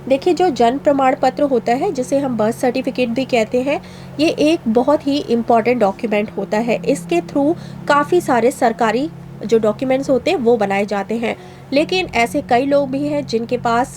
देखिए, जो जन्म प्रमाण पत्र होता है, जिसे हम बर्थ सर्टिफिकेट भी कहते हैं, ये एक बहुत ही इम्पॉर्टेंट डॉक्यूमेंट होता है। इसके थ्रू काफ़ी सारे सरकारी जो डॉक्यूमेंट्स होते हैं वो बनाए जाते हैं। लेकिन ऐसे कई लोग भी हैं जिनके पास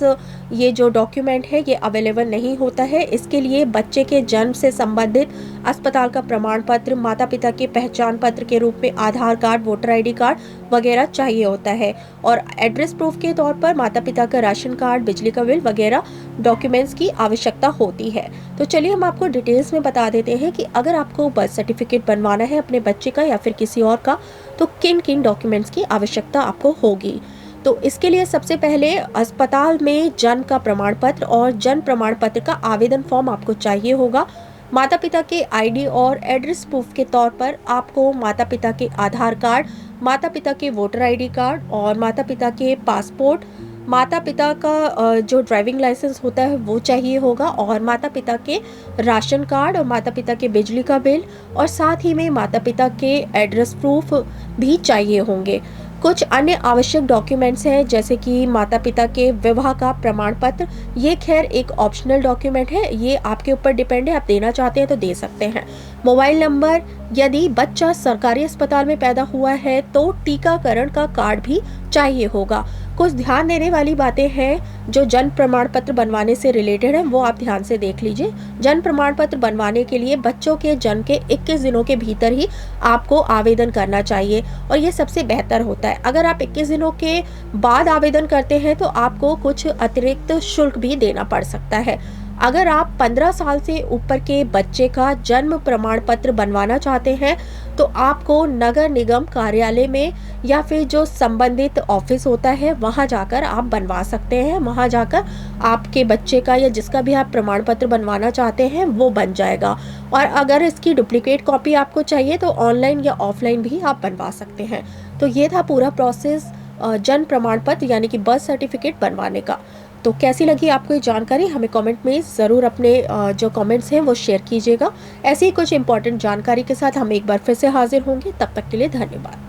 ये जो डॉक्यूमेंट है ये अवेलेबल नहीं होता है। इसके लिए बच्चे के जन्म से संबंधित अस्पताल का प्रमाण पत्र, माता पिता के पहचान पत्र के रूप में आधार कार्ड, वोटर आईडी कार्ड वगैरह चाहिए होता है। और एड्रेस प्रूफ के तौर पर माता पिता का राशन कार्ड, बिजली का बिल वगैरह डॉक्यूमेंट्स की आवश्यकता होती है। तो चलिए हम आपको डिटेल्स में बता देते हैं कि अगर आपको बर्थ सर्टिफिकेट बनवाना है अपने बच्चे का या फिर किसी और का, तो किन किन डॉक्यूमेंट्स की आवश्यकता आपको होगी। तो इसके लिए सबसे पहले अस्पताल में जन्म का प्रमाण पत्र और जन्म प्रमाण पत्र का आवेदन फॉर्म आपको चाहिए होगा। माता पिता के आईडी और एड्रेस प्रूफ के तौर पर आपको माता पिता के आधार कार्ड, माता पिता के वोटर आईडी कार्ड और माता पिता के पासपोर्ट, माता पिता का जो ड्राइविंग लाइसेंस होता है वो चाहिए होगा, और माता पिता के राशन कार्ड और माता पिता के बिजली का बिल, और साथ ही में माता पिता के एड्रेस प्रूफ भी चाहिए होंगे। कुछ अन्य आवश्यक डॉक्यूमेंट्स हैं जैसे कि माता पिता के विवाह का प्रमाण पत्र। ये खैर एक ऑप्शनल डॉक्यूमेंट है, ये आपके ऊपर डिपेंड है, आप देना चाहते हैं तो दे सकते हैं। मोबाइल नंबर, यदि बच्चा सरकारी अस्पताल में पैदा हुआ है तो टीकाकरण का कार्ड भी चाहिए होगा। कुछ ध्यान देने वाली बातें हैं जो जन्म प्रमाण पत्र बनवाने से रिलेटेड है, वो आप ध्यान से देख लीजिए। जन्म प्रमाण पत्र बनवाने के लिए बच्चों के जन्म के 21 दिनों के भीतर ही आपको आवेदन करना चाहिए, और ये सबसे बेहतर होता है। अगर आप 21 दिनों के बाद आवेदन करते हैं तो आपको कुछ अतिरिक्त शुल्क भी देना पड़ सकता है। अगर आप 15 साल से ऊपर के बच्चे का जन्म प्रमाण पत्र बनवाना चाहते हैं तो आपको नगर निगम कार्यालय में या फिर जो संबंधित ऑफिस होता है वहां जाकर आप बनवा सकते हैं। वहां जाकर आपके बच्चे का या जिसका भी आप प्रमाण पत्र बनवाना चाहते हैं वो बन जाएगा। और अगर इसकी डुप्लीकेट कॉपी आपको चाहिए तो ऑनलाइन या ऑफलाइन भी आप बनवा सकते हैं। तो ये था पूरा प्रोसेस जन्म प्रमाण पत्र यानी कि बर्थ सर्टिफिकेट बनवाने का। तो कैसी लगी आपको ये जानकारी, हमें कमेंट में ज़रूर अपने जो कमेंट्स हैं वो शेयर कीजिएगा। ऐसी ही कुछ इंपॉर्टेंट जानकारी के साथ हम एक बार फिर से हाजिर होंगे। तब तक के लिए धन्यवाद।